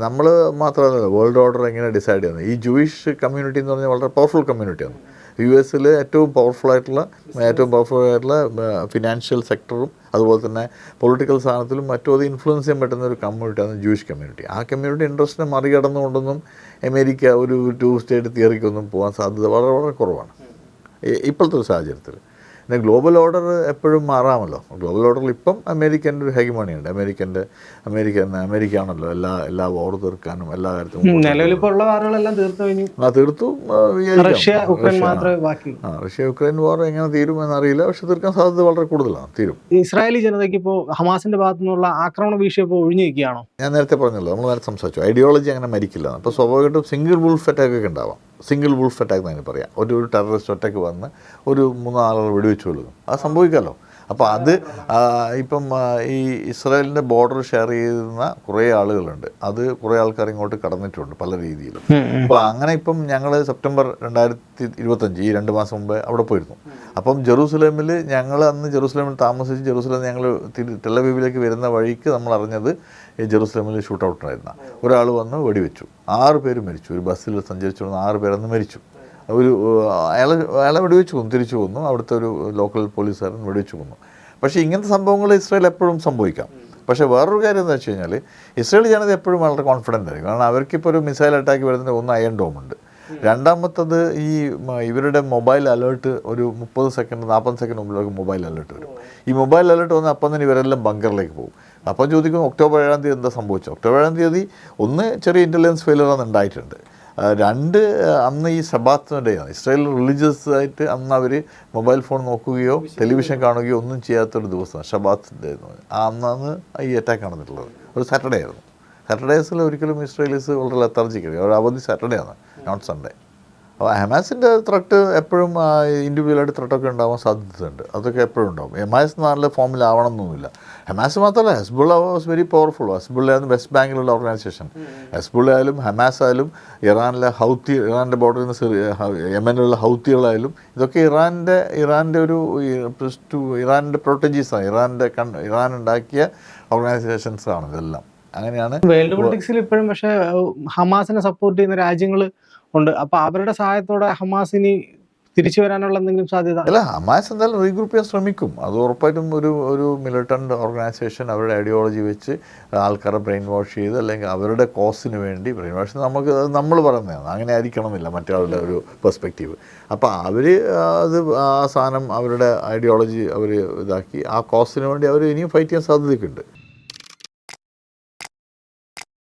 നമ്മൾ മാത്രമല്ല world order എങ്ങനെ ഡിസൈഡ് ചെയ്യുന്നത്. ഈ ജൂയിഷ് കമ്മ്യൂണിറ്റി എന്ന് പറഞ്ഞാൽ വളരെ പവർഫുൾ കമ്മ്യൂണിറ്റിയാണ്. US ഏറ്റവും പവർഫുൾ ആയിട്ടുള്ള ഫിനാൻഷ്യൽ സെക്ടറും അതുപോലെ തന്നെ പൊളിറ്റിക്കൽ സ്ഥാനത്തിലും മറ്റും അത് ഇൻഫ്ലുവൻസ് ചെയ്യാൻ പറ്റുന്ന ഒരു കമ്മ്യൂണിറ്റിയാണ് ജൂയിഷ് കമ്മ്യൂണിറ്റി. ആ കമ്മ്യൂണിറ്റി ഇൻട്രസ്റ്റിനെ മറികടന്നുകൊണ്ടൊന്നും അമേരിക്ക ഒരു 2 സ്റ്റേറ്റ് തിയറിക്കൊന്നും പോകാൻ സാധ്യത വളരെ വളരെ കുറവാണ് ഇപ്പോഴത്തെ ഒരു സാഹചര്യത്തിൽ. പിന്നെ ഗ്ലോബൽ ഓർഡർ എപ്പോഴും മാറാമല്ലോ. ഗ്ലോബൽ ഓർഡറിൽ ഇപ്പം അമേരിക്കൻ്റെ ഒരു ഹെഗമണിയുണ്ട്. അമേരിക്ക ആണല്ലോ എല്ലാ വാർ തീർക്കാനും എല്ലാ കാര്യത്തിലും. നിലവിലിപ്പോൾ ഉള്ള വാറുകളെല്ലാം തീർത്തു. റഷ്യ യുക്രൈൻ വാർ എങ്ങനെ തീരുമെന്നറിയില്ല, പക്ഷെ തീർക്കാൻ സാധ്യത വളരെ കൂടുതലാണ്. തീരും. ഇസ്രായേലി ജനതയ്ക്ക് ഇപ്പോൾ ഹമാസിന്റെ ഭാഗത്തു നിന്നുള്ള ആക്രമണ ഭീഷണി ഇപ്പോൾ ഒഴിഞ്ഞു നിൽക്കുകയാണോ? ഞാൻ നേരത്തെ പറഞ്ഞല്ലോ, നമ്മൾ നേരത്തെ സംസാരിച്ചു, ഐഡിയോളജി അങ്ങനെ മരിക്കില്ല. അപ്പോൾ സ്വാഭാവികമായിട്ടും സിംഗിൾ വുൾഫ് അറ്റാക്ക് ഒക്കെ ഉണ്ടാവാം. സിംഗിൾ വുൾഫ് അറ്റാക്ക് എന്ന് പറയാം. ഒരു ടെററിസ്റ്റ് ഒറ്റയ്ക്ക് വന്ന് ഒരു 3 ആളുകൾ വെടിവെച്ച് കൊള്ളുന്നു, അത് സംഭവിക്കാമല്ലോ. അപ്പോൾ അത് ഇപ്പം ഈ ഇസ്രായേലിൻ്റെ ബോർഡർ ഷെയർ ചെയ്യുന്ന കുറേ ആളുകളുണ്ട്. അത് കുറേ ആൾക്കാർ ഇങ്ങോട്ട് കടന്നിട്ടുണ്ട് പല രീതിയിലും. അപ്പോൾ അങ്ങനെ ഇപ്പം ഞങ്ങൾ സെപ്റ്റംബർ 2025 ഈ 2 മാസം മുമ്പേ അവിടെ പോയിരുന്നു. അപ്പം ജെറൂസലേമിൽ ഞങ്ങൾ അന്ന് ജെറൂസലേമിൽ താമസിച്ച് ജെറൂസലേം ഞങ്ങൾ ടെലവീവിലേക്ക് വരുന്ന വഴിക്ക് നമ്മൾ അറിഞ്ഞത് ഈ ജെറൂസലേമിൽ ഷൂട്ട് ഔട്ട് ഉണ്ടായിരുന്ന ഒരാൾ വന്ന് വെടിവെച്ചു. 6 പേര് മരിച്ചു. ഒരു ബസ്സിൽ സഞ്ചരിച്ചു വന്ന 6 പേരന്ന് മരിച്ചു. അയാളെ വെടിവെച്ച് കൊന്നു, തിരിച്ചു കൊന്നു. അവിടുത്തെ ഒരു ലോക്കൽ പോലീസുകാരൻ വെടിവെച്ച് കൊന്നു. പക്ഷേ ഇങ്ങനത്തെ സംഭവങ്ങൾ ഇസ്രായേൽ എപ്പോഴും സംഭവിക്കാം. പക്ഷേ വേറൊരു കാര്യം എന്താ വെച്ച് കഴിഞ്ഞാൽ ഇസ്രായേൽ ജനത എപ്പോഴും വളരെ കോൺഫിഡൻ്റ് ആയിരിക്കും. കാരണം അവർക്കിപ്പോൾ ഒരു മിസൈൽ അറ്റാക്ക് വരുന്നതിന് ഒന്ന് അയൺ ഡോം ഉണ്ട്. രണ്ടാമത്തത് ഈ ഇവരുടെ മൊബൈൽ അലേർട്ട് ഒരു 30 സെക്കൻഡ് 40 സെക്കൻഡ് മുമ്പിലേക്ക് മൊബൈൽ അലേർട്ട് വരും. ഈ മൊബൈൽ അലേർട്ട് വന്ന് അപ്പം തന്നെ ഇവരെല്ലാം ബങ്കറിലേക്ക് പോകും. അപ്പം ചോദിക്കും ഒക്ടോബർ 7-ാം തീയതി എന്താ സംഭവിച്ചത്? ഒക്ടോബർ 7-ാം തീയതി ഒന്ന് ചെറിയ ഇൻ്റലിജൻസ് ഫെയിലിയർ അന്ന് ഉണ്ടായിട്ടുണ്ട്. 2 അന്ന് ഈ സബാത്ത് ഡേ ആണ്. ഇസ്രായേൽ റിലീജിയസ് ആയിട്ട് അന്ന് അവർ മൊബൈൽ ഫോൺ നോക്കുകയോ ടെലിവിഷൻ കാണുകയോ ഒന്നും ചെയ്യാത്തൊരു ദിവസമാണ് ഷബാത്ത് ഡേ എന്ന് പറഞ്ഞാൽ. അന്നാണ് ഈ അറ്റാക്ക് നടന്നിട്ടുള്ളത്. ഒരു സാറ്റർഡേ ആയിരുന്നു. സാറ്റർഡേസിൽ ഒരിക്കലും ഇസ്രായേലീസ് വളരെ ലത്തർജിക്കൽ, ഒരു അവധി സാറ്റർഡേ ആണ്, നോട്ട് സൺഡേ. അപ്പോൾ ഹമാസിൻ്റെ ത്രട്ട് എപ്പോഴും ഇൻഡിവിജ്വലായിട്ട് ത്രട്ടൊക്കെ ഉണ്ടാവാൻ സാധ്യതയുണ്ട്. അതൊക്കെ എപ്പോഴും ഉണ്ടാവും. ഹമാസ് നല്ല ഫോമിലാവണം എന്നൊന്നുമില്ല. ഹമാസ് മാത്രമല്ല, Hezbollah was very powerful. Hezbollah ആയിരുന്നു വെസ്റ്റ് ബാങ്കിലുള്ള ഓർഗനൈസേഷൻ. ഹെസ്ബുള്ള ആയാലും ഹമാസ് ആയാലും ഇറാൻ്റെ ബോർഡറിൽ നിന്ന് യമനിലുള്ള ഹൗത്തികളായാലും ഇതൊക്കെ ഇറാൻ്റെ ഒരു ഇറാൻ്റെ പ്രൊട്ടജീസാണ്. ഇറാൻ ഉണ്ടാക്കിയ ഓർഗനൈസേഷൻസാണ് ഇതെല്ലാം. അങ്ങനെയാണ് വേൾഡ് പൊളിറ്റിക്സിൽ ഇപ്പോഴും. പക്ഷേ ഹമാസിനെ സപ്പോർട്ട് ചെയ്യുന്ന രാജ്യങ്ങൾ ഉണ്ട്. അപ്പോൾ അവരുടെ സഹായത്തോടെ ഹമാസിന് തിരിച്ചു വരാനുള്ള എന്തെങ്കിലും സാധ്യത? അല്ല, ഹമാസ് എന്തായാലും റീഗ്രൂപ്പ് ചെയ്യാൻ ശ്രമിക്കും. അത് ഉറപ്പായിട്ടും ഒരു മിലിറ്റൻ്റ് ഓർഗനൈസേഷൻ അവരുടെ ഐഡിയോളജി വെച്ച് ആൾക്കാരെ ബ്രെയിൻ വാഷ് ചെയ്ത് അല്ലെങ്കിൽ അവരുടെ കോസിന് വേണ്ടി ബ്രെയിൻ വാഷ് നമ്മൾ പറയുന്നതാണ്. അങ്ങനെ ആയിരിക്കണമെന്നില്ല മറ്റൊരാളുടെ ഒരു പെർസ്പെക്റ്റീവ്. അപ്പോൾ അവർ അത് ആ സാധനം അവരുടെ ഐഡിയോളജി അവർ ഇതാക്കി ആ കോസിന് വേണ്ടി അവർ ഇനിയും ഫൈറ്റ് ചെയ്യാൻ സാധ്യതയൊക്കെ ഉണ്ട്.